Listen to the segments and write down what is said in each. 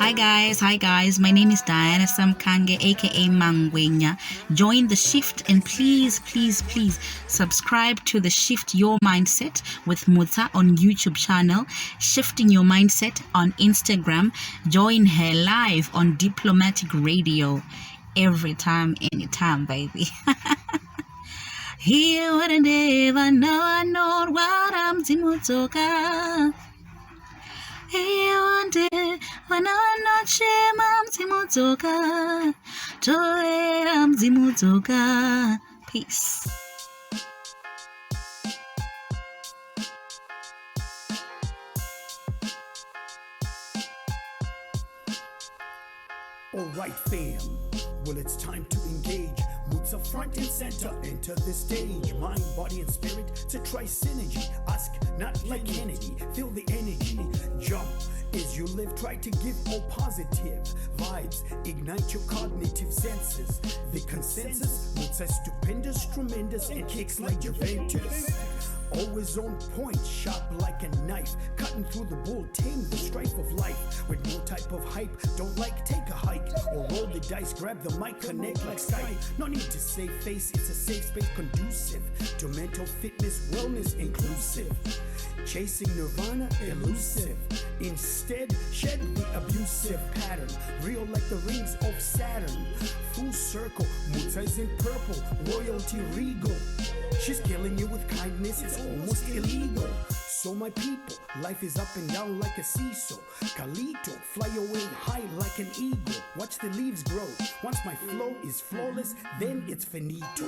Hi guys. My name is Diana Samkange, aka Mangwenya. Join the shift and please subscribe to the Shift Your Mindset with Muta on YouTube channel, Shifting Your Mindset on Instagram. Join her live on Diplomatic Radio every time, anytime, baby. Here would I never know what I'm Timutoka. Here one day when I'm not shame I'm Timutoka. Joy I'm Timutoka. Peace. Alright fam, well it's time to engage. Moods are front and center, enter the stage. Mind, body and spirit to try synergy. Ask not like Kennedy, feel the energy. Jump as you live, try to give all positive vibes. Ignite your cognitive senses. The consensus, moods are stupendous, tremendous, and kicks like Juventus. Always on point, sharp like a knife, cutting through the bull, tame the strife of life. With no type of hype, don't like take a hike or roll the dice, grab the mic, connect like Skype. No need to save face, it's a safe space conducive to mental fitness, wellness inclusive. Chasing nirvana, elusive. Instead, shed the abusive pattern. Real like the rings of Saturn. Full circle, Muta's in purple, royalty regal. She's killing you with kindness, it's almost illegal. So my people, life is up and down like a seesaw. Calito, fly away high like an eagle. Watch the leaves grow. Once my flow is flawless, then it's finito.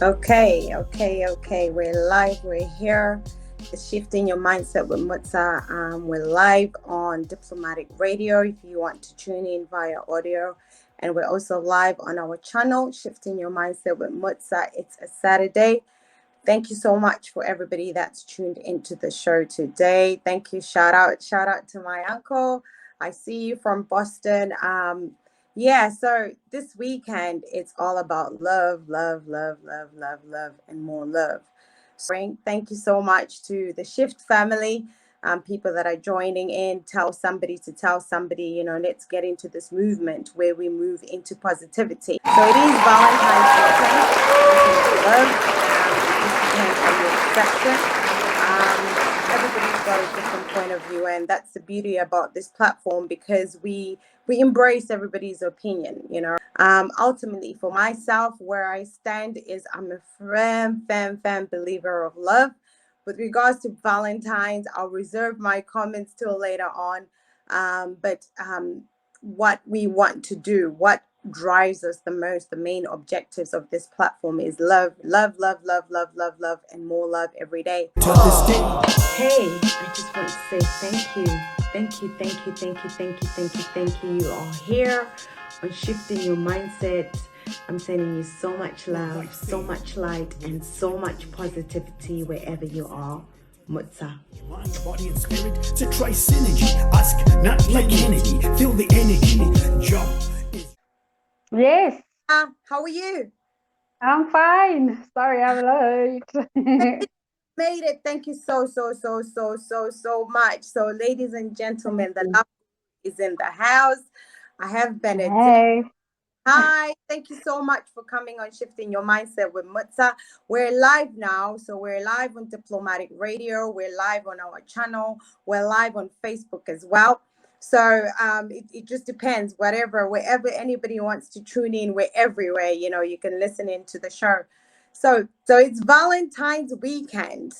Okay. We're live. We're here. It's Shifting Your Mindset with Mutsa. We're live on Diplomatic Radio if you want to tune in via audio. And we're also live on our channel, Shifting Your Mindset with Mutsa. It's a Saturday. Thank you so much for everybody that's tuned into the show today. Thank you. Shout out to my uncle. I see you from Boston. So this weekend, it's all about love, and more love. So thank you so much to the Shift family, people that are joining in. Tell somebody to tell somebody, let's get into this movement where we move into positivity. So it is Valentine's weekend. Love. Everybody's got a different point of view, and that's the beauty about this platform, because we embrace everybody's opinion. Ultimately for myself, where I stand is I'm a firm believer of love. With regards to Valentine's, I'll reserve my comments till later on. But what we want to do, what drives us the most, the main objectives of this platform is love, and more love every day. Hey, I just want to say thank you. You are here on Shifting Your Mindset. I'm sending you so much love, so much light, and so much positivity wherever you are. Mutsa. Mind, body, and spirit to try synergy. Ask not like Kennedy, feel the energy. Jump. Yes. How are you? I'm fine. Sorry, I'm late. made it. Thank you so much. So, ladies and gentlemen, the love is in the house. I have Bernadette. Hey. Hi, thank you so much for coming on Shifting Your Mindset with Mutsa. We're live now, so we're live on Diplomatic Radio. We're live on our channel. We're live on Facebook as well. So it just depends, wherever anybody wants to tune in, we're everywhere. You can listen into the show. So it's Valentine's weekend.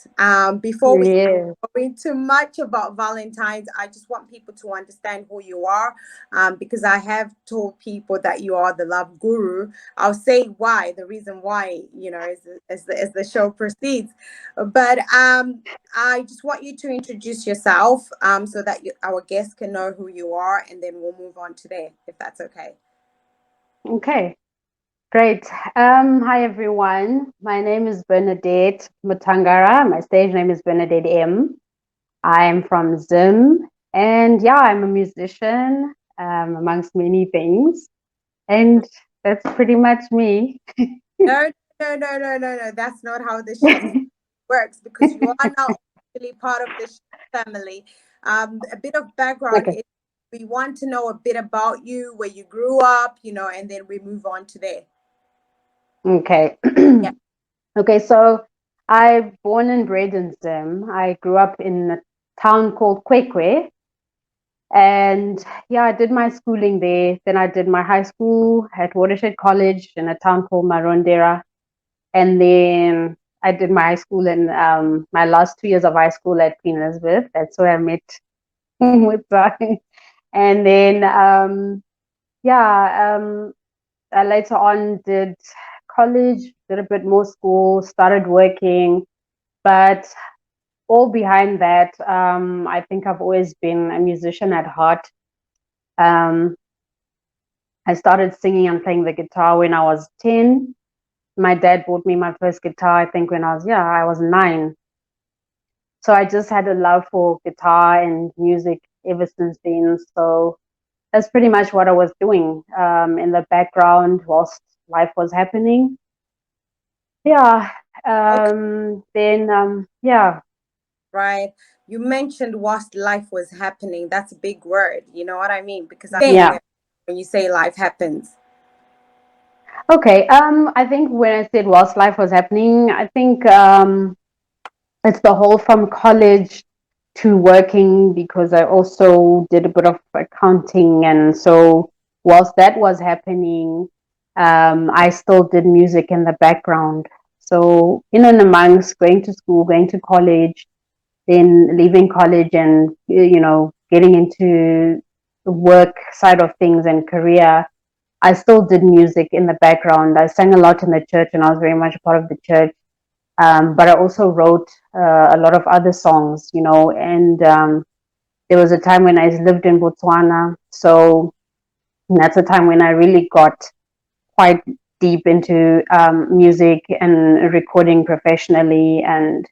Before we Yes. go into much about Valentine's, I just want people to understand who you are, because I have told people that you are the love guru. I'll say why, the reason why, as the show proceeds. But I just want you to introduce yourself, so that our guests can know who you are, and then we'll move on to there, if that's okay. Okay. Great. Hi everyone. My name is Bernadette Mutangara. My stage name is Bernadette M. I'm from Zim, and yeah, I'm a musician, amongst many things. And that's pretty much me. No, no. That's not how the shift works, because you are now actually part of the shift family. A bit of background Okay. is we want to know a bit about you, where you grew up, and then we move on to there. Okay. Yeah. Okay, so I born and bred in Zim. I grew up in a town called Kwekwe. And yeah, I did my schooling there. Then I did my high school at Watershed College in a town called Marondera. And then I did my high school in my last 2 years of high school at Queen Elizabeth. That's where I met with Brian. And then I later on did college, did a bit more school, started working, but all behind that, I think I've always been a musician at heart. Um, I started singing and playing the guitar when I was 10. My dad bought me my first guitar, I think, when I was 9. So I just had a love for guitar and music ever since then. So that's pretty much what I was doing in the background whilst life was happening. Yeah. Okay. Yeah. Right. You mentioned whilst life was happening. That's a big word. You know what I mean? Because I Yeah. think when you say life happens. Okay. I think when I said whilst life was happening, I think it's the whole from college to working, because I also did a bit of accounting, and so whilst that was happening, I still did music in the background. So in and amongst going to school, going to college, then leaving college, and getting into the work side of things and career, I still did music in the background. I sang a lot in the church, and I was very much a part of the church. But I also wrote a lot of other songs, and there was a time when I lived in Botswana. So that's a time when I really got quite deep into music and recording professionally and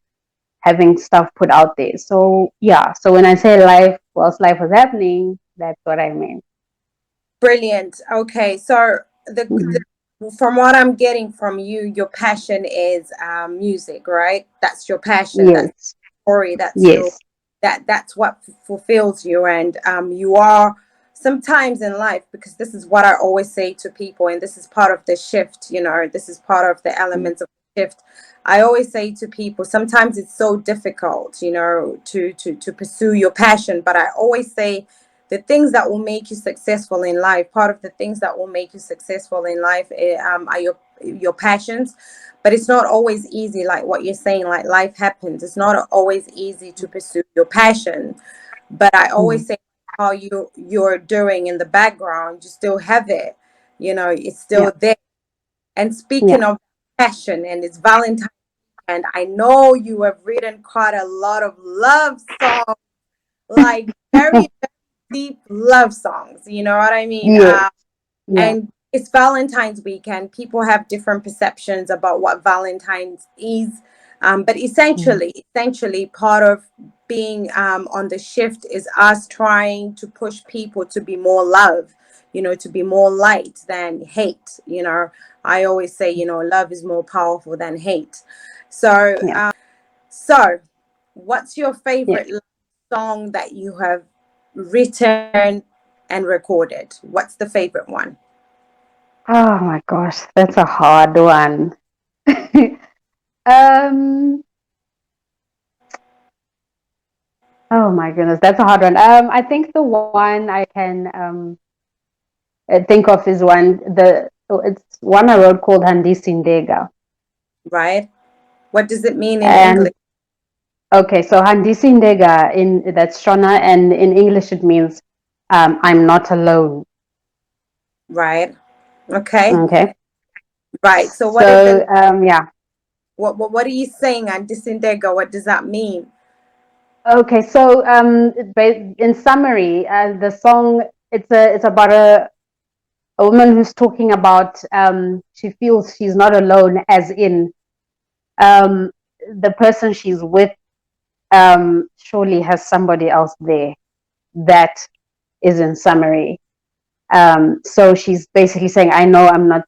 having stuff put out there. So yeah, so when I say life, whilst life was happening, that's what I mean. Brilliant. Okay. So the from what I'm getting from you, your passion is music, right? That's your passion. That's Yes, story. That's your yes, that's what fulfills you, and you are sometimes in life, because this is what I always say to people, and this is part of the shift. This is part of the elements of the shift. I always say to people, sometimes it's so difficult, to pursue your passion, but I always say the things that will make you successful in life, part of the things that will make you successful in life, are your passions. But it's not always easy, like what you're saying, like life happens. It's not always easy to pursue your passion. But I always say how you're doing in the background, you still have it. It's yeah, still there. And yeah. speaking of passion, and it's Valentine's, and I know you have written quite a lot of love songs, like very deep love songs. You know what I mean? Yes, yeah. And it's Valentine's weekend. People have different perceptions about what Valentine's is. But essentially, part of being on the shift is us trying to push people to be more love, to be more light than hate. I always say, love is more powerful than hate. So, Yeah. So, what's your Yeah. favorite song that you have written and recorded? What's the favorite one? Oh my gosh, that's a hard one. um. Oh my goodness, that's a hard one. I think the one I can think of is it's one I wrote called Handisi Ndega. Right? What does it mean in And English? okay, so Handisi Ndega in that's Shona, and in English it means I'm not alone. Right? Okay. Okay. Right. So what is So the yeah. what are you saying, Antisindega? What does that mean? Okay, so in summary, the song it's about a woman who's talking about she feels she's not alone, as in um, the person she's with surely has somebody else there. That is in summary. So she's basically saying, I know I'm not.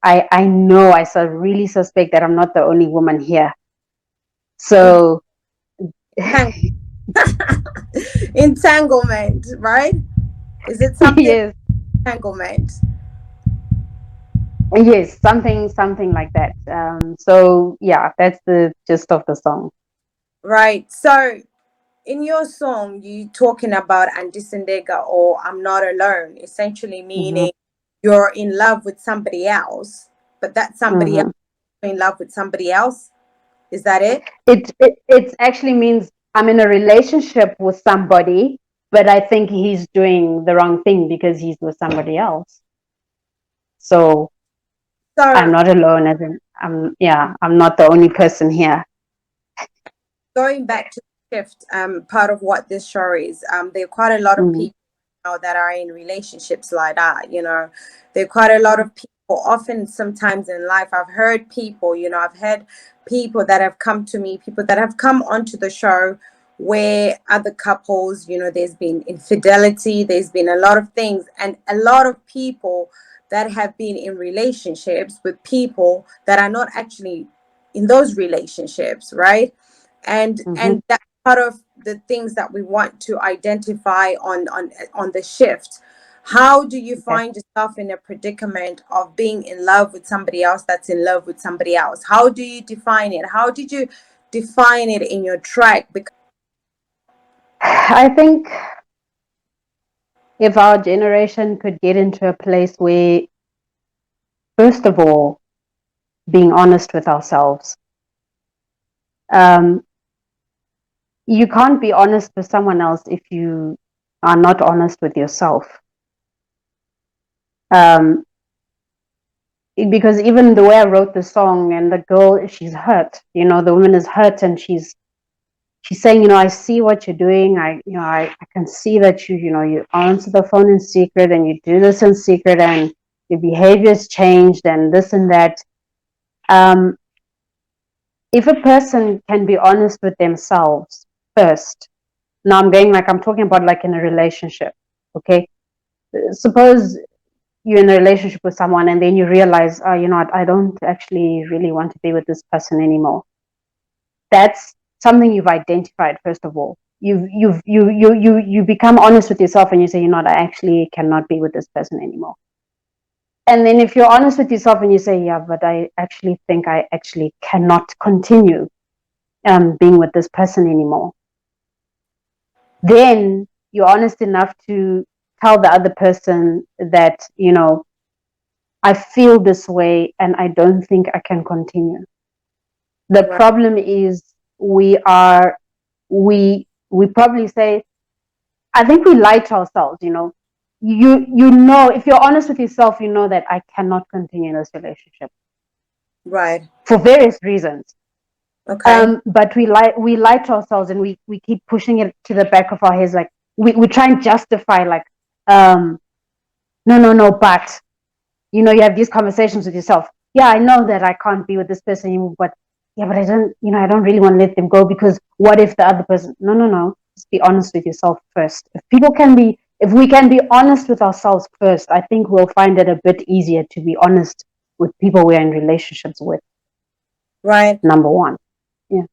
I know really suspect that I'm not the only woman here. So Entang- Entanglement, right? Is it something yes, entanglement? yes, something like that. So yeah, that's the gist of the song. Right. So in your song, you talking about Andisendega or I'm not alone, essentially Mm-hmm. meaning you're in love with somebody else, but that somebody else Mm-hmm. is in love with somebody else. Is that it? It actually means I'm in a relationship with somebody, but I think he's doing the wrong thing because he's with somebody else. So I'm So not alone, as in I'm not the only person here. going back to the shift, part of what this show is, there are quite a lot of Mm-hmm. people now that are in relationships like that. There are quite a lot of people. Often, sometimes in life, I've heard people. I've had people that have come to me, people that have come onto the show, where other couples, there's been infidelity, there's been a lot of things, and a lot of people that have been in relationships with people that are not actually in those relationships, right? and Mm-hmm. and that's part of the things that we want to identify on the shift. How do you Okay. find yourself in a predicament of being in love with somebody else that's in love with somebody else? How do you define it? How did you define it in your track? Because I think if our generation could get into a place where, first of all, being honest with ourselves, um, you can't be honest with someone else if you are not honest with yourself. Um, because even the way I wrote the song, and the girl, she's hurt. The woman is hurt, and she's saying, I see what you're doing. I can see that you answer the phone in secret, and you do this in secret, and your behavior's changed, and this and that. Um, if a person can be honest with themselves first, now I'm talking about like in a relationship, okay? Suppose you're in a relationship with someone and then you realize, oh, I don't actually really want to be with this person anymore. That's something you've identified, first of all. You become honest with yourself and you say, I actually cannot be with this person anymore. And then if you're honest with yourself and you say, yeah, but I actually think I actually cannot continue being with this person anymore, then you're honest enough to tell the other person that, I feel this way and I don't think I can continue. The right, problem is we probably say, I think we lie to ourselves, if you're honest with yourself, that I cannot continue this relationship right, for various reasons. okay, But we lie to ourselves, and we keep pushing it to the back of our heads, like we try and justify, like, no, but you have these conversations with yourself. Yeah, I know that I can't be with this person anymore, but yeah, but I don't really want to let them go, because what if the other person? No. Just be honest with yourself first. If we can be honest with ourselves first, I think we'll find it a bit easier to be honest with people we're in relationships with. right. Number one. Yeah.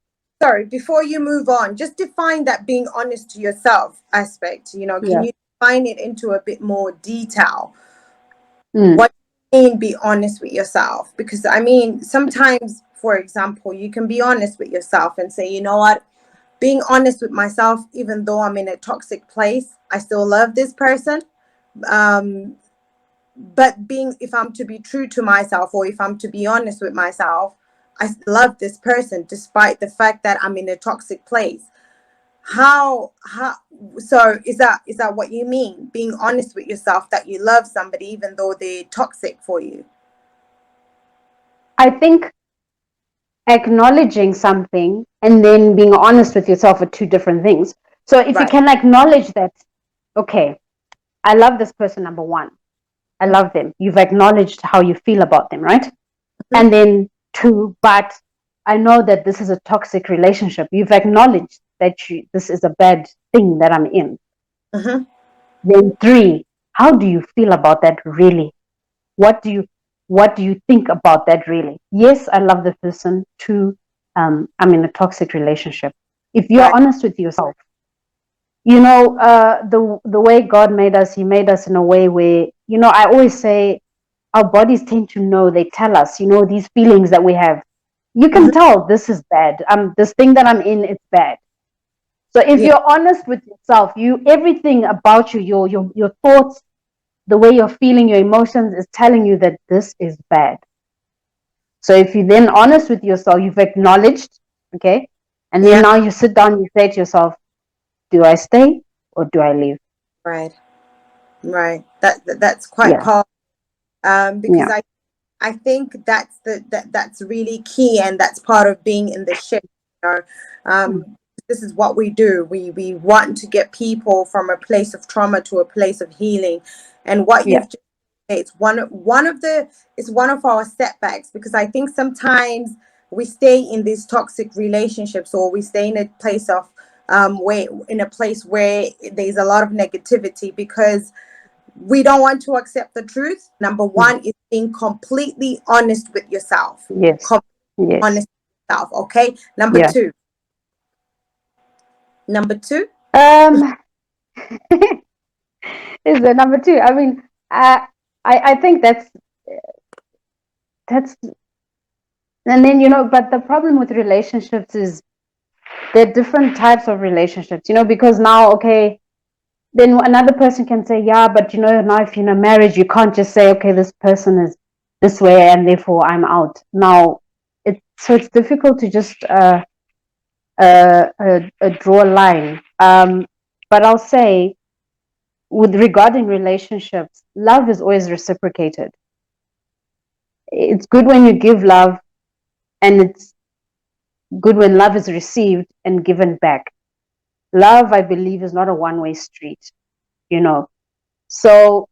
sorry, before you move on, just define that being honest to yourself aspect. Can Yeah. you define it into a bit more detail? Mm. What do you mean be honest with yourself? Because I mean, sometimes, for example, you can be honest with yourself and say, you know what, being honest with myself, even though I'm in a toxic place, I still love this person. Um, but if I'm to be true to myself, or if I'm to be honest with myself, I love this person despite the fact that I'm in a toxic place. How so is that what you mean, being honest with yourself, that you love somebody even though they're toxic for you? I think acknowledging something and then being honest with yourself are two different things. So if you Right. can acknowledge that, okay, I love this person, number one, I love them. You've acknowledged how you feel about them, right? Mm-hmm. And then two, but I know that this is a toxic relationship. You've acknowledged that this is a bad thing that I'm in. Mm-hmm. Then three, how do you feel about that really? What do you think about that really? Yes, I love the person. Two, I'm in a toxic relationship. If you're Right. honest with yourself, the way God made us, He made us in a way where, I always say our bodies tend to know. They tell us, these feelings that we have. You can Mm-hmm. tell this is bad. This thing that I'm in, it's bad. So if Yeah. you're honest with yourself, everything about you, your thoughts, the way you're feeling, your emotions is telling you that this is bad. So if you're then honest with yourself, you've acknowledged, okay, and then Yeah. now you sit down, you say to yourself, do I stay or do I leave? Right. Right. That's quite Yeah, powerful. Because yeah, I think that's really key, and that's part of being in the shift. You know, mm, this is what we do. We want to get people from a place of trauma to a place of healing, and what yeah, you've just said, it's one of our setbacks, because I think sometimes we stay in these toxic relationships, or we stay in a place of where there's a lot of negativity, because we don't want to accept the truth. Number mm, one is being completely honest with yourself. yes, yes, Honest with yourself. Okay. Number yeah. two. Number two. Um, is the number two. I mean, I think that's, and then but the problem with relationships is there are different types of relationships. Because now, okay, then another person can say, yeah, but now if you're in a marriage, you can't just say, okay, this person is this way and therefore I'm out. Now, it's difficult to just draw a line. But I'll say, with regarding relationships, love is always reciprocated. It's good when you give love, and it's good when love is received and given back. Love, I believe, is not a one-way street. You know, so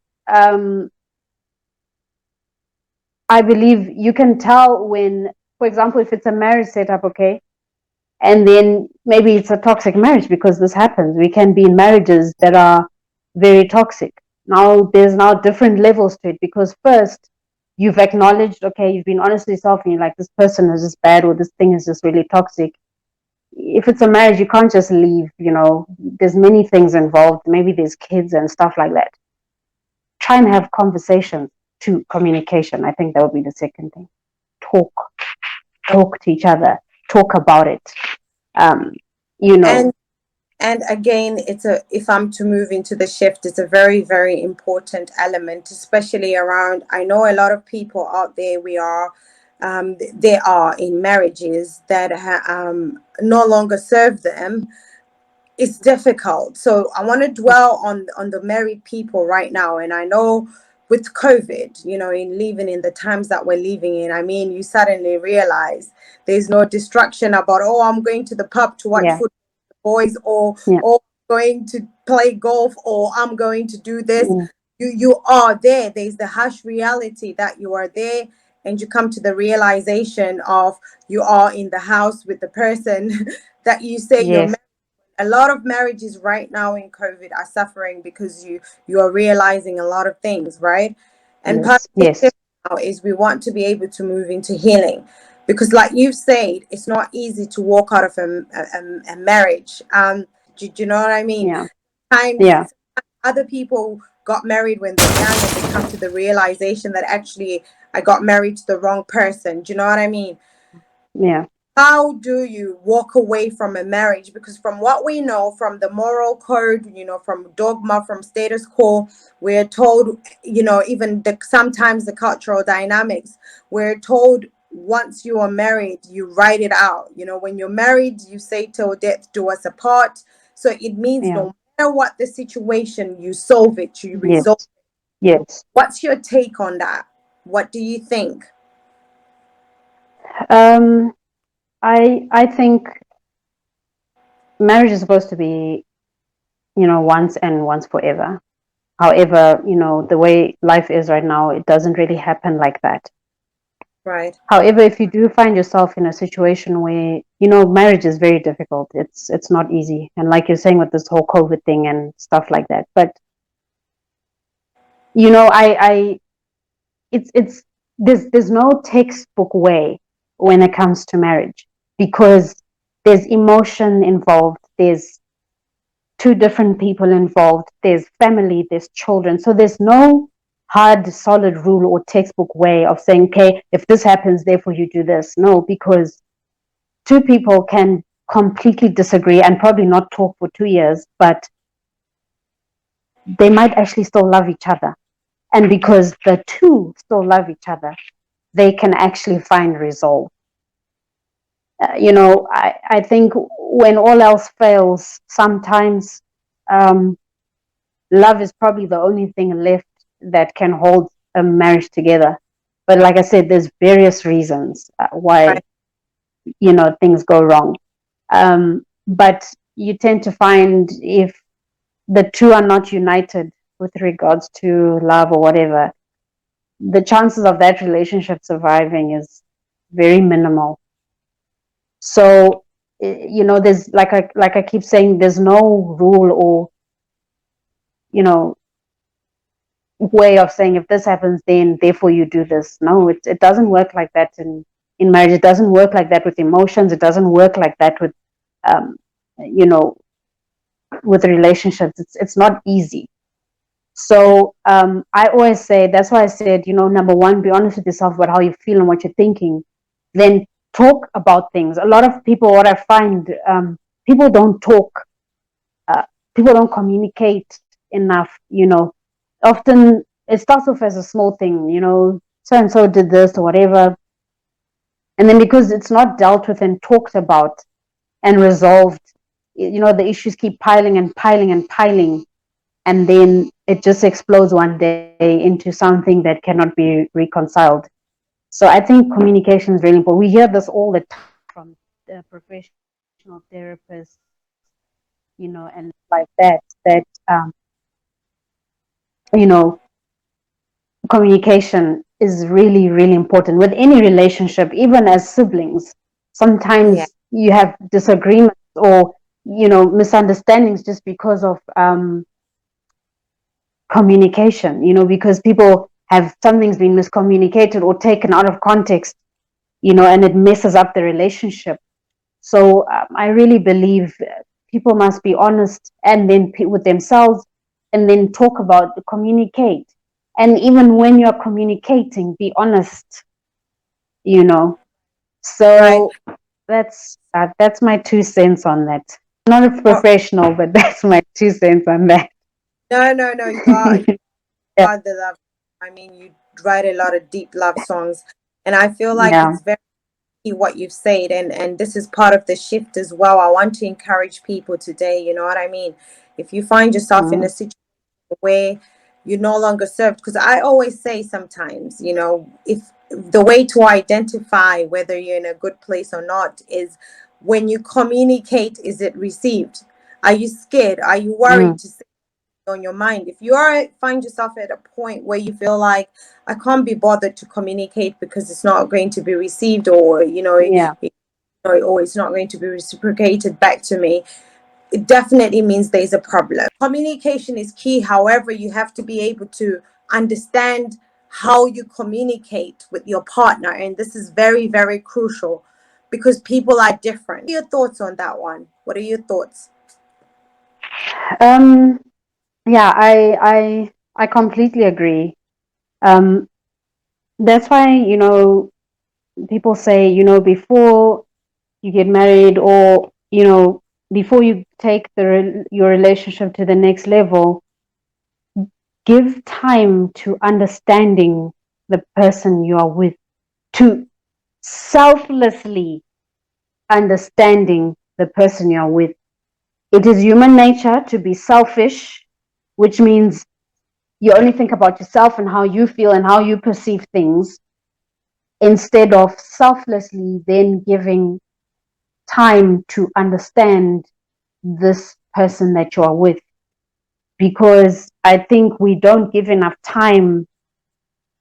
I believe you can tell when, for example, if it's a marriage setup, okay, and then maybe it's a toxic marriage, because this happens. We can be in marriages that are very toxic. Now there's now different levels to it, because first you've acknowledged, okay, you've been honest with yourself, and you're like, this person is just bad, or this thing is just really toxic. If it's a marriage, you can't just leave. There's many things involved. Maybe there's kids and stuff like that. Try and have conversations. To communication, I think that would be the second thing. Talk talk to each other, talk about it. um you know And again, if I'm to move into the shift, it's a very, very important element, especially around. I know a lot of people out there. They are in marriages that no longer serve them. It's difficult. So I want to dwell on the married people right now. And I know with COVID, in living in the times that we're living in, I mean, you suddenly realize there's no distraction about, oh, I'm going to the pub to watch yeah, football with the boys, yeah, or going to play golf, or I'm going to do this. yeah, You are there. There's the harsh reality that you are there, and you come to the realization of you are in the house with the person that you say you're yes, married. A lot of marriages right now in COVID are suffering because you are realizing a lot of things, right? And part yes, of the yes, shift now is we want to be able to move into healing. because like you've said, it's not easy to walk out of a marriage. Do you know what I mean? Yeah. Times Yeah. other people got married when they're young and they come to the realization that actually I got married to the wrong person. Do you know what I mean? Yeah. How do you walk away from a marriage? Because from what we know, from the moral code, from dogma, from status quo, we're told, even sometimes the cultural dynamics, we're told once you are married, you write it out. When you're married, you say till death do us apart. So it means Yeah. no matter what the situation, you solve it, you Yes. resolve. Yes. What's your take on that? What do you think? Um, I think marriage is supposed to be, once and once forever. However, the way life is right now, it doesn't really happen like that. Right. However, if you do find yourself in a situation where, marriage is very difficult, it's not easy. And like you're saying with this whole COVID thing and stuff like that. But, I it's there's no textbook way when it comes to marriage, because there's emotion involved, there's two different people involved, there's family, there's children. So there's no hard, solid rule or textbook way of saying, okay, if this happens, therefore you do this. No, because two people can completely disagree and probably not talk for 2 years, but they might actually still love each other. And because the two still love each other, they can actually find resolve. I think when all else fails, sometimes love is probably the only thing left that can hold a marriage together. But like I said, there's various reasons why, Right. things go wrong. But you tend to find if the two are not united with regards to love or whatever, the chances of that relationship surviving is very minimal. So, there's like I keep saying, there's no rule or, you know, way of saying if this happens, then therefore you do this. No, it doesn't work like that in marriage. It doesn't work like that with emotions. It doesn't work like that with, um, you know, with relationships. It's not easy. So I always say, that's why I said, number one, be honest with yourself about how you feel and what you're thinking. Then talk about things. A lot of people, what I find, people don't talk, uh, people don't communicate enough. Often it starts off as a small thing, so and so did this or whatever. And then because it's not dealt with and talked about and resolved, the issues keep piling and piling and piling, and then it just explodes one day into something that cannot be reconciled. So I think communication is really important. We hear this all the time from professional therapists, and like that, you know, communication is really, really important with any relationship, even as siblings. Yeah. Sometimes you have disagreements or, misunderstandings just because of communication, because people have something's been miscommunicated or taken out of context, and it messes up the relationship. So I really believe people must be honest and then with themselves, and then talk about, communicate. And even when you're communicating, be honest, you know. Right. So that's my 2 cents on that. Not a Oh, professional, but that's my 2 cents on that. no. You Yeah. are the love. I mean, you write a lot of deep love songs, and I feel like Yeah. it's very key what you've said, and this is part of the shift as well. I want to encourage people today. You know what I mean? If you find yourself in a Mm, situation where you're no longer served, because I always say sometimes, if the way to identify whether you're in a good place or not is when you communicate, is it received? Are you scared? Are you mm, worried to say on your mind? If you find yourself at a point where you feel like I can't be bothered to communicate because it's not going to be received, or yeah. or it's not going to be reciprocated back to me, it definitely means there's a problem. Communication is key. However, you have to be able to understand how you communicate with your partner. And this is very, very crucial because people are different. What are your thoughts on that one? What are your thoughts? Um, yeah, I completely agree. Um, that's why, people say, before you get married, or, before you take your relationship to the next level, give time to understanding the person you are with, to selflessly understanding the person you are with. It is human nature to be selfish, which means you only think about yourself and how you feel and how you perceive things, instead of selflessly then giving time to understand this person that you are with. Because I think we don't give enough time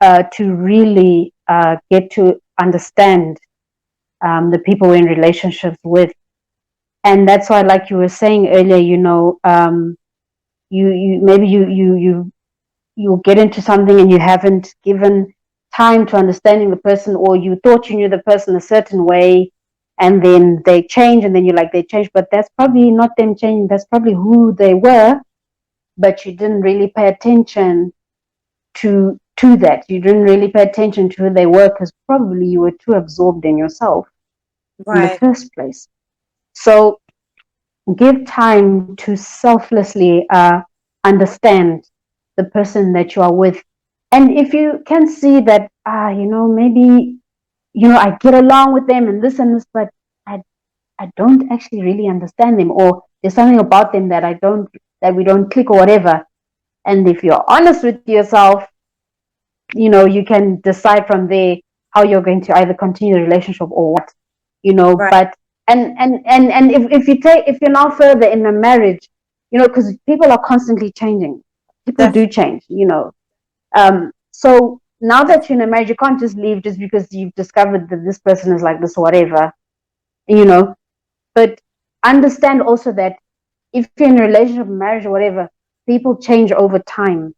to really get to understand the people we're in relationships with. And that's why, like you were saying earlier, you maybe you get into something and you haven't given time to understanding the person, or you thought you knew the person a certain way, and then they change, and then you're like, they changed, but that's probably not them changing, that's probably who they were, but you didn't really pay attention to that. You didn't really pay attention to who they were because probably you were too absorbed in yourself in the Right. first place. So give time to selflessly understand the person that you are with. And if you can see that, maybe, I get along with them and this, but I, I don't actually really understand them, or there's something about them that we don't click or whatever. And if you're honest with yourself, you can decide from there how you're going to either continue the relationship or what, Right. but and if you're now further in a marriage, because people are constantly changing. People do Def- change, so now that def- you're in a marriage, you can't just leave just because you've discovered that this person is like this or whatever, you know but understand also that if you're in a relationship, marriage or whatever, people change over time.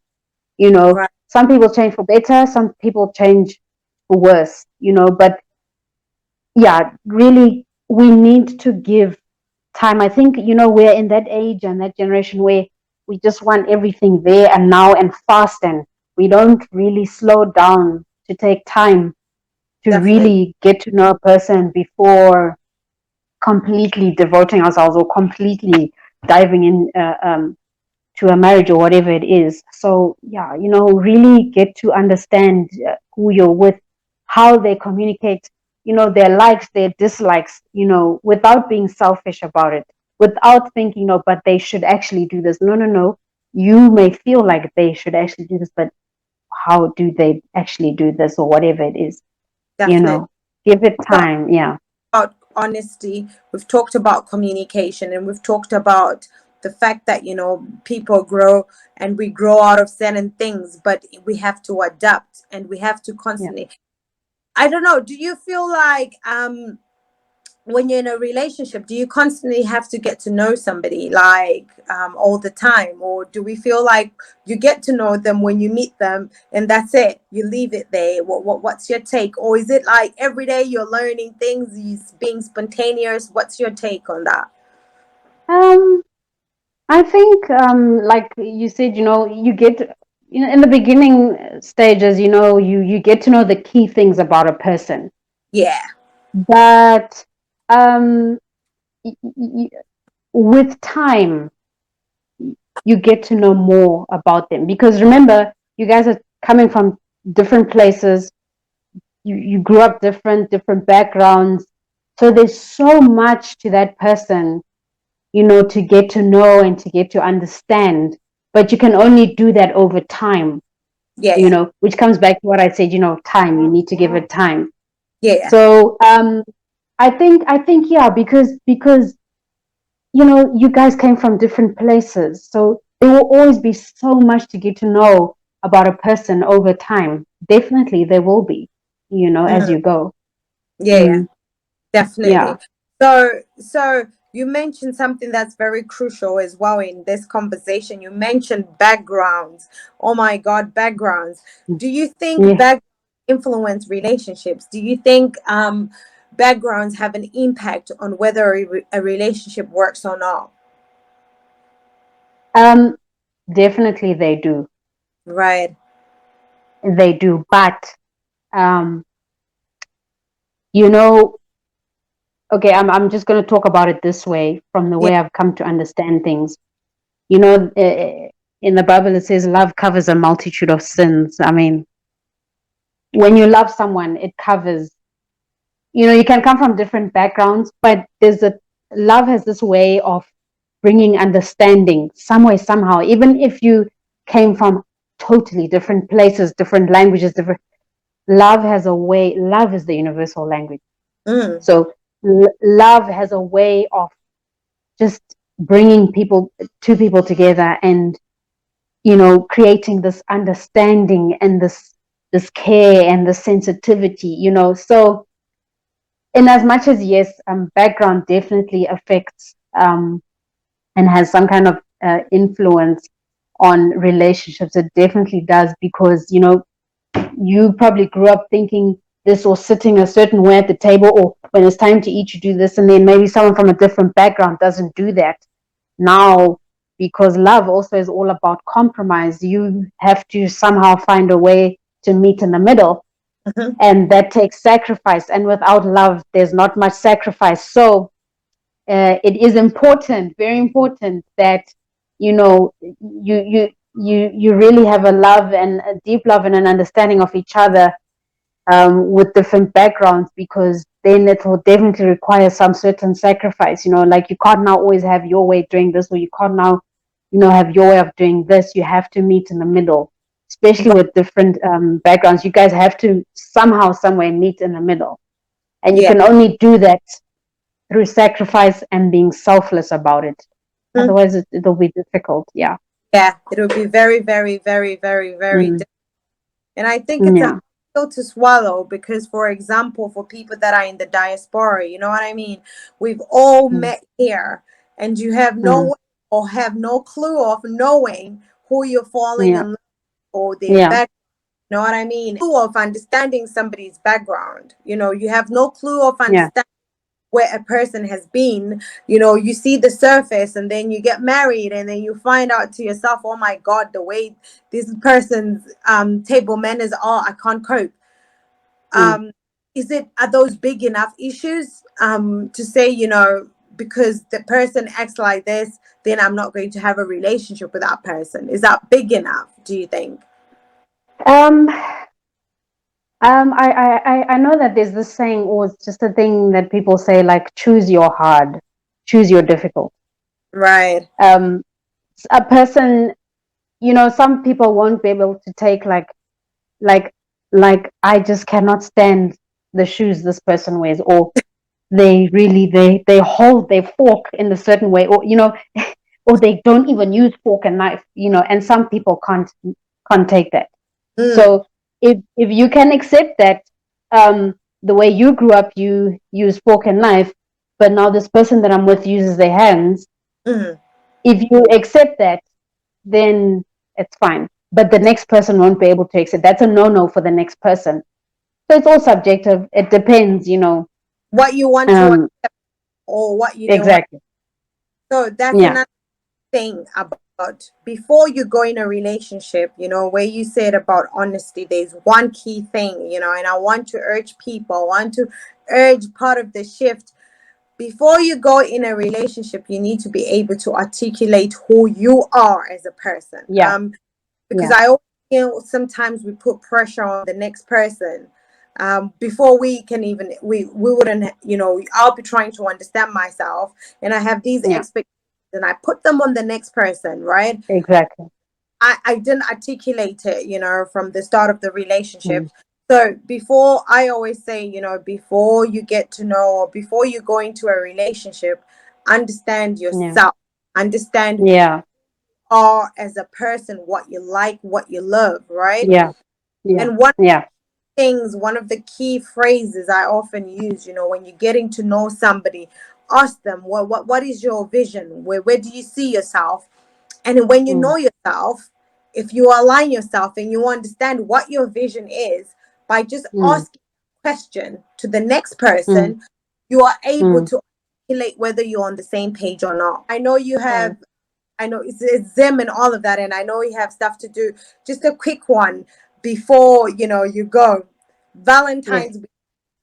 right. Some people change for better, some people change for worse, but yeah, really, we need to give time. I think, we're in that age and that generation where we just want everything there and now and fast, and we don't really slow down to take time to Definitely. really get to know a person before completely devoting ourselves or completely diving in to a marriage or whatever it is. So yeah, really get to understand who you're with, how they communicate, their likes, their dislikes, without being selfish about it, without thinking, no, but they should actually do this. No, no, no. You may feel like they should actually do this, but how do they actually do this or whatever it is? Definitely. Give it So time. Yeah. about honesty, we've talked about communication, and we've talked about the fact that people grow and we grow out of certain things, but we have to adapt and we have to Yeah. constantly. I don't know. Do you feel like when you're in a relationship, do you constantly have to get to know somebody like all the time, or do we feel like you get to know them when you meet them and that's it, you leave it there? What's your take? Or is it like every day you're learning things, you being spontaneous? What's your take on that? Um, I think, like you said, you get, in the beginning stages, you get to know the key things about a person, Yeah. but um, y- y- with time, you get to know more about them, because remember, you guys are coming from different places. You grew up different backgrounds, so there's so much to that person, to get to know and to get to understand. But you can only do that over time, Yeah, yeah. which comes back to what I said, time. You need to give it time. Yeah, yeah. So I think, yeah, because you guys came from different places. So there will always be so much to get to know about a person over time. Definitely there will be, as Mhm. you go. Yeah, yeah. Mm, Definitely. yeah. So you mentioned something that's very crucial as well in this conversation. You mentioned backgrounds. Oh my God, backgrounds. Do you think Yeah. back influence relationships? Do you think backgrounds have an impact on whether a relationship works or not? Um, Definitely they do. Right. They do. But um, you know, okay, I'm just going to talk about it this way from the Yeah. way I've come to understand things. You know, in the Bible it says love covers a multitude of sins. I mean, when you love someone, it covers. You know, you can come from different backgrounds, but there's a love has this way of bringing understanding some way somehow, even if you came from totally different places, different languages, different. Love has a way. Love is the universal language. Mm. So love has a way of just bringing two people together, and creating this understanding and this care and this sensitivity. So in as much as, yes, background definitely affects, and has some kind of influence on relationships. It definitely does, because you probably grew up thinking this, or sitting a certain way at the table, or when it's time to eat you do this, and then maybe someone from a different background doesn't do that. Now, because love also is all about compromise, you have to somehow find a way to meet in the middle, Mhm. and that takes sacrifice, and without love there's not much sacrifice. So it is important, very important, that you really have a love, and a deep love and an understanding of each other, with different backgrounds, because then it will definitely require some certain sacrifice. Like, you can't now always have your way doing this, or you can't now have your way of doing this. You have to meet in the middle, especially with different backgrounds. You guys have to somehow, somewhere meet in the middle, and you Yeah. can only do that through sacrifice and being selfless about it. Mm. Otherwise, it'll be difficult. Yeah. Yeah. It will be very, very, very, very, very. Mm. And I think it's a Yeah. hard pill to swallow because, for example, for people that are in the diaspora, you know what I mean? We've all Mm. met here, and you have no Mm. way or have no clue of knowing who you're falling Yeah. in love with or their Yeah. background. You know what I mean? Clue of understanding somebody's background. You have no clue of Yeah. understanding where a person has been. You see the surface, and then you get married, and then you find out to yourself, oh my God, the way this person's table manners are, I can't cope. Mm. um are those big enough issues to say, because the person acts like this, then I'm not going to have a relationship with that person? Is that big enough, do you think? Um, I know that there's this saying, or it's just a thing that people say, like, choose your hard, choose your difficult. Right. Um, a person, some people won't be able to take, like, I just cannot stand the shoes this person wears, or they hold their fork in a certain way, or or they don't even use fork and knife, and some people can't take that. Mm, So if you can accept that, the way you grew up, you use fork and knife, but now this person that I'm with uses their hands. mm, If you accept that, then it's fine. But the next person won't be able to accept. That's a no-no for the next person. So it's all subjective. It depends. what you want to Um, accept or what you don't want. exactly. So that's Yeah. another thing about before you go in a relationship, where you said about honesty, there's one key thing, and I want to urge people, I want to urge part of the shift. Before you go in a relationship, you need to be able to articulate who you are as a person. Yeah. Because Yeah. I always feel sometimes we put pressure on the next person. Before we can even we wouldn't, I'll be trying to understand myself, and I have these Yeah. expectations, and I put them on the next person, right? Exactly. I didn't articulate it, from the start of the relationship. Mm. So before, I always say, before you get to know, or before you go into a relationship, understand Yeah. yourself, understand Yeah. are as a person, what you like, what you love, right? Yeah. Yeah. And Yeah. one of the key phrases I often use, when you're getting to know somebody, ask them, what is your vision? Where do you see yourself? And when you mm, know yourself, if you align yourself and you understand what your vision is, by just mm, asking a question to the next mm, person, you are able mm. to articulate whether you're on the same page or not. I know you have, Correct. I know it's Zim and all of that, and I know you have stuff to do. Just a quick one before you go. Yes. Valentine's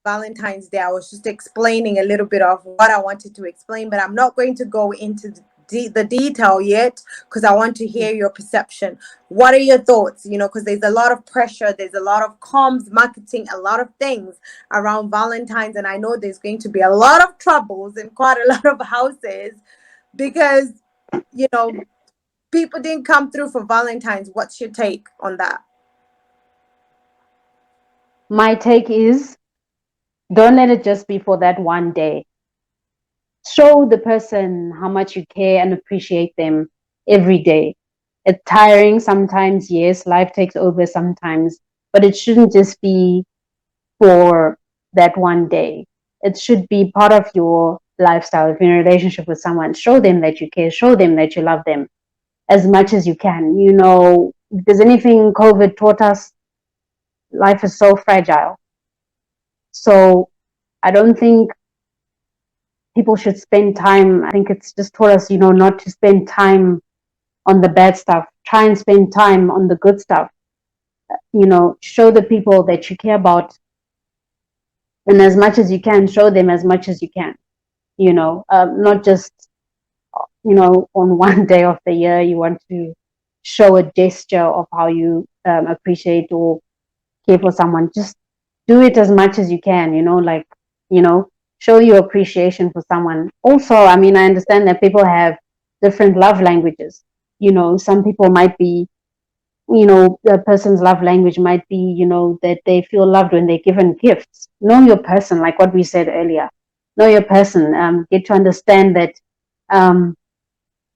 Valentine's Day. I was just explaining a little bit of what I wanted to explain, but I'm not going to go into the detail yet because I want to Mm. hear your perception. What are your thoughts? Because there's a lot of pressure, there's a lot of comms, marketing, a lot of things around Valentine's, and I know there's going to be a lot of troubles in quite a lot of houses because you know people didn't come through for Valentine's. What's your take on that? My take is, don't let it just be for that one day. Show the person how much you care and appreciate them every day. It's tiring sometimes, yes, life takes over sometimes, but it shouldn't just be for that one day. It should be part of your lifestyle. If you're in a relationship with someone, show them that you care, show them that you love them as much as you can. If there's anything COVID taught us, life is so fragile. So I don't think people should spend time. I think it's just taught us, not to spend time on the bad stuff. Try and spend time on the good stuff. Show the people that you care about, and as much as you can, show them as much as you can. Not just on one day of the year you want to show a gesture of how you appreciate or care for someone. Just do it as much as you can. You know, show your appreciation for someone. Also, I mean, I understand that people have different love languages. Some people might be, the person's love language might be, that they feel loved when they're given gifts. Know your person, like what we said earlier. Know your person. Get to understand that, um,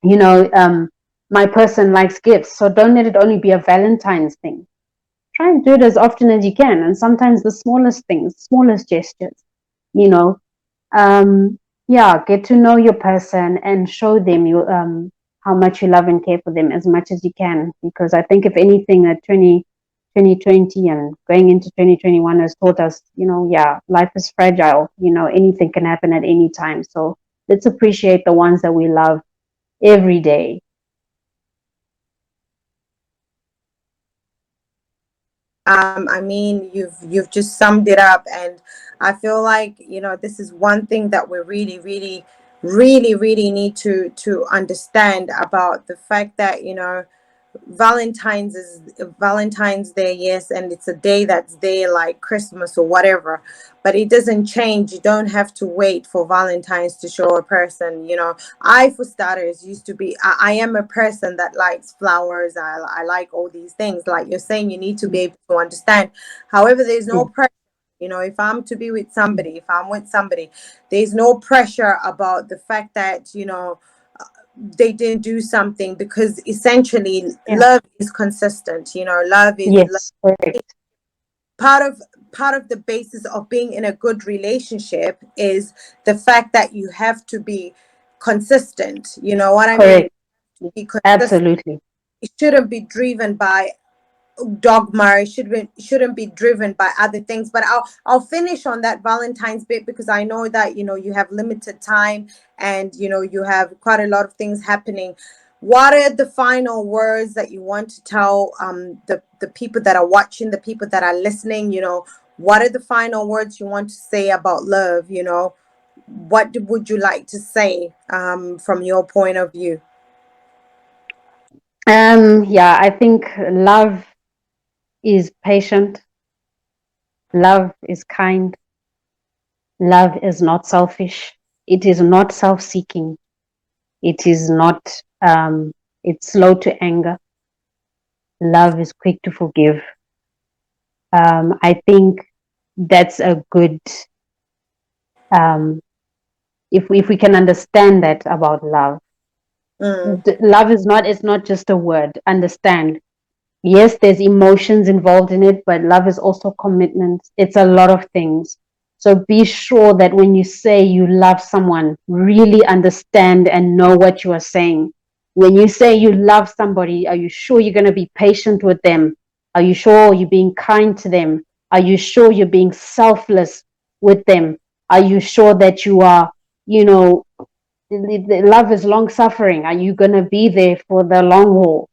you know, um, my person likes gifts. So don't let it only be a Valentine's thing. Try and do it as often as you can. And sometimes the smallest things, smallest gestures, you know, yeah, get to know your person and show them how much you love and care for them as much as you can. Because I think if anything, that 2020 and going into 2021 has taught us, yeah, life is fragile. Anything can happen at any time. So let's appreciate the ones that we love every day. I mean, you've just summed it up, and I feel like this is one thing that we really, really, really, really need to understand about the fact that Valentine's Day, yes, and it's a day that's there like Christmas or whatever, but it doesn't change. You don't have to wait for Valentine's to show a person. I, for starters, used to be. I am a person that likes flowers. I like all these things. Like you're saying, you need to be able to understand. However, there's no Mm, pressure. If I'm to be with somebody, if I'm with somebody, there's no pressure about the fact that they didn't do something, because essentially yeah. love is consistent. Love is Yes. Correct. part of the basis of being in a good relationship is the fact that you have to be consistent. You know what I mean? Correct. Be consistent. Absolutely. It shouldn't be driven by dogma. It shouldn't be driven by other things. But I'll finish on that Valentine's bit, because I know that you have limited time, and you have quite a lot of things happening. What are the final words that you want to tell the people that are watching, the people that are listening? What are the final words you want to say about love? What would you like to say from your point of view? Yeah, I think love is patient, love is kind, love is not selfish, it is not self-seeking, it is not it's slow to anger, love is quick to forgive. I think that's a good, um, if we can understand that about love. Mm. Love is not, it's not just a word. Understand, yes, there's emotions involved in it, but love is also commitment. It's a lot of things. So be sure that when you say you love someone, really understand and know what you are saying. When you say you love somebody, are you sure you're going to be patient with them? Are you sure you're being kind to them? Are you sure you're being selfless with them? Are you sure that you are, you know, the love is long suffering? Are you going to be there for the long haul?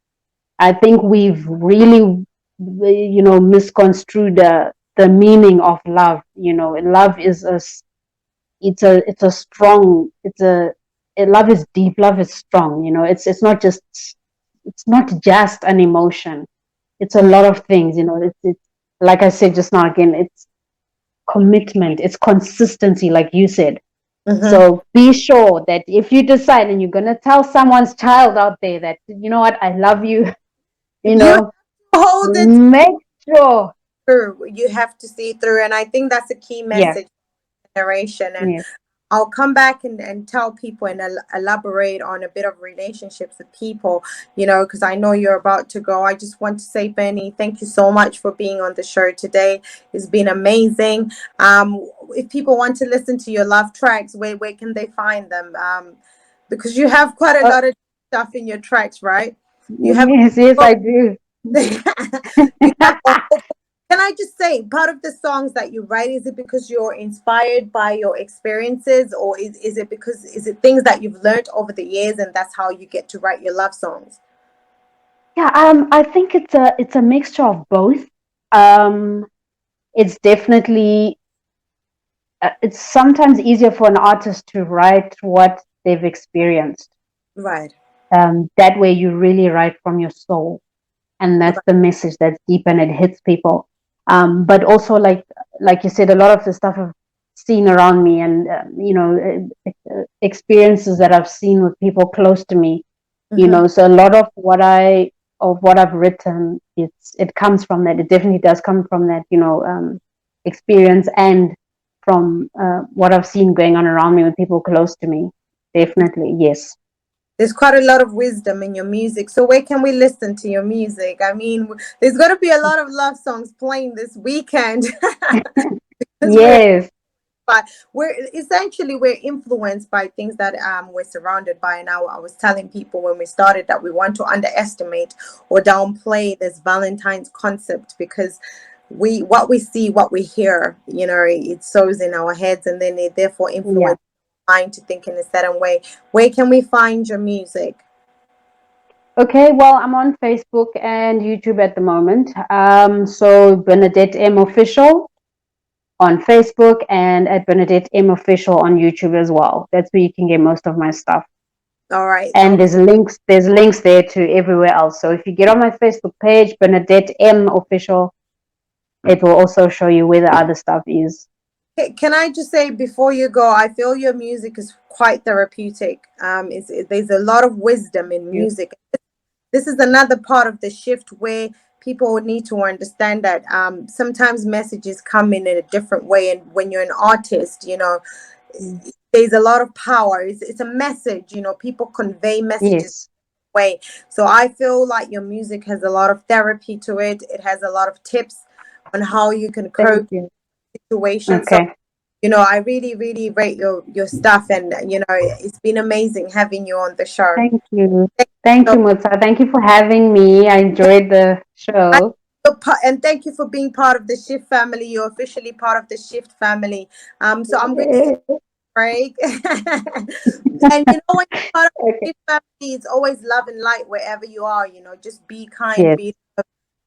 I think we've really, misconstrued the meaning of love. Love is it's a strong, love is deep, love is strong. It's not just an emotion. It's a lot of things. It's like I said just now again. It's commitment. It's consistency, like you said. Mm-hmm. So be sure that if you decide and you're gonna tell someone's child out there that you know what, I love you, you You know, hold it make sure. through. You have to see it through. And I think that's a key Yeah, message generation. And yeah. I'll come back and tell people and elaborate on a bit of relationships with people, because I know you're about to go. I just want to say, Benny, thank you so much for being on the show today. It's been amazing. If people want to listen to your love tracks, where can they find them? Because you have quite a Uh, lot of stuff in your tracks, right? You have yes, yes, I do. you have a whole. Can I just say, part of the songs that you write, is it because you're inspired by your experiences, or is it things that you've learned over the years and that's how you get to write your love songs? Yeah, I think it's a mixture of both. Um, it's definitely it's sometimes easier for an artist to write what they've experienced. Right. That way, you really write from your soul, and that's Right. the message that's deep and it hits people. But also, like you said, a lot of the stuff I've seen around me, and experiences that I've seen with people close to me. Mm-hmm. So a lot of what I've written, it comes from that. It definitely does come from that, experience, and from what I've seen going on around me with people close to me. Definitely, yes. There's quite a lot of wisdom in your music. So where can we listen to your music? I mean, there's got to be a lot of love songs playing this weekend because Yes, we're influenced by things that we're surrounded by. And I was telling people when we started that we want to underestimate or downplay this Valentine's concept, because what we see, what we hear, it sows in our heads, and then it therefore yeah. influences mind to think in a certain way. Where can we find your music? Okay, well, I'm on Facebook and YouTube at the moment. So Bernadette M Official on Facebook and at Bernadette M Official on YouTube as well. That's where you can get most of my stuff. All right, And there's links there to everywhere else. So if you get on my Facebook page, Bernadette M Official, it will also show you where the other stuff is. Can I just say before you go, I feel your music is quite therapeutic. There's a lot of wisdom in You. music. This is another part of the shift where people need to understand that sometimes messages come in a different way, and when you're an artist, Mm. there's a lot of power. It's a message. People convey messages Yes. way. So I feel like your music has a lot of therapy to it. It has a lot of tips on how you can Thank cope you. with situations. So Okay. I really, really rate your stuff, and it's been amazing having you on the show. Thank you. Thank So you, Mutsa. Thank you for having me. I enjoyed the I- show. and thank you for being part of the Shift family. You're officially part of the Shift family. So I'm going to say, Craig, and when you're part of the Okay. Shift family, it's always love and light wherever you are. Just be kind, Yes.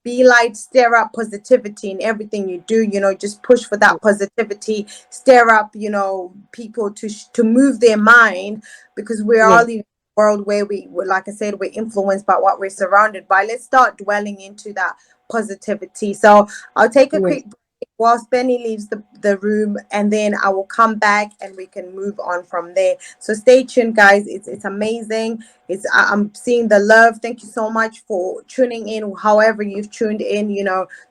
be light, stir up positivity in everything you do. Just push for that positivity, stir up, people to move their mind, because we're all Yes. in a world where like I said, we're influenced by what we're surrounded by. Let's start dwelling into that positivity. So I'll take a Yes. quick break whilst Benny leaves the room, and then I will come back and we can move on from there. So stay tuned, guys. It's amazing. I'm seeing the love. Thank you so much for tuning in. However you've tuned in,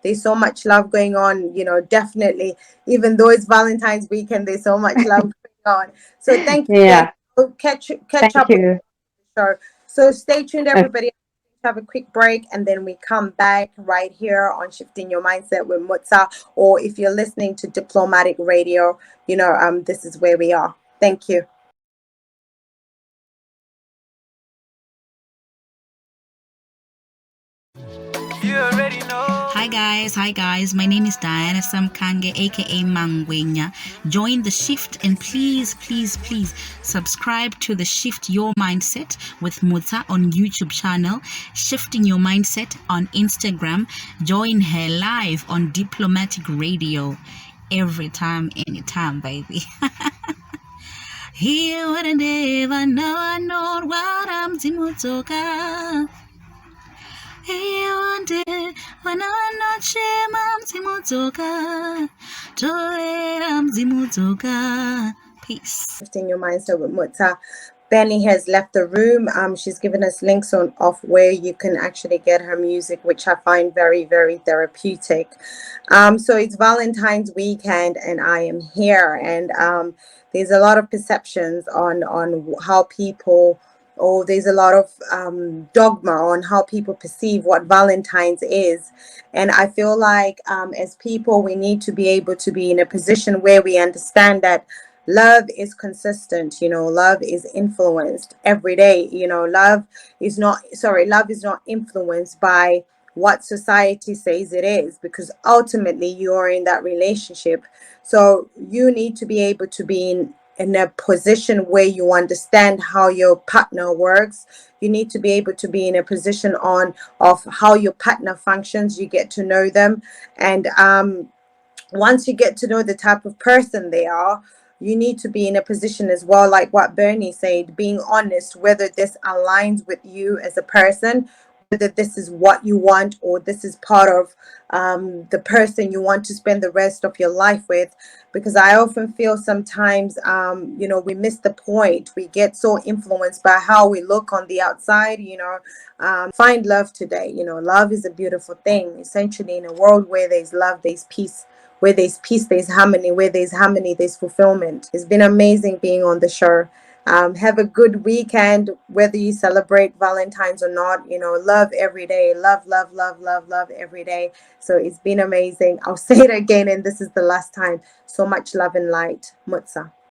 there's so much love going on. Definitely, even though it's Valentine's weekend, there's so much love going on. So thank you, Benny. Yeah. We'll catch Thank up with you. the show. So stay tuned, Okay. everybody. have a quick break and then we come back right here on Shifting Your Mindset with Mutsa. Or if you're listening to Diplomatic Radio, this is where we are. Thank you. Hi guys, my name is Diana Samkange, aka Mangwenya. Join the shift and please subscribe to the Shift Your Mindset with Muta on YouTube channel, Shifting Your Mindset on Instagram. Join her live on Diplomatic Radio every time, anytime, baby. Here what I never know what I'm Timutoka. Here one day when I'm not shame, I'm Timutoka. Joy, I'm Timutoka. Peace. Shifting Your Mindset with Mutsa. Benny has left the room. She's given us links of where you can actually get her music, which I find very, very therapeutic. So it's Valentine's weekend, and I am here, and there's a lot of perceptions on how people, or there's a lot of dogma on how people perceive what Valentine's is. And I feel like as people, we need to be able to be in a position where we understand that love is consistent, love is influenced every day. Love is not influenced by what society says it is, because ultimately you are in that relationship. So you need to be able to be in a position where you understand how your partner works. You need to be able to be in a position of how your partner functions. You get to know them, and once you get to know the type of person they are, you need to be in a position as well, like what Bernie said, being honest, whether this aligns with you as a person, whether this is what you want, or this is part of the person you want to spend the rest of your life with. Because I often feel sometimes, we miss the point. We get so influenced by how we look on the outside. Find love today. Love is a beautiful thing. Essentially, in a world where there's love, there's peace. Where there's peace, there's harmony. Where there's harmony, there's fulfillment. It's been amazing being on the show. Have a good weekend, whether you celebrate Valentine's or not. Love every day. Love, love, love, love, love every day. So it's been amazing. I'll say it again, and this is the last time. So much love and light. Mutsa.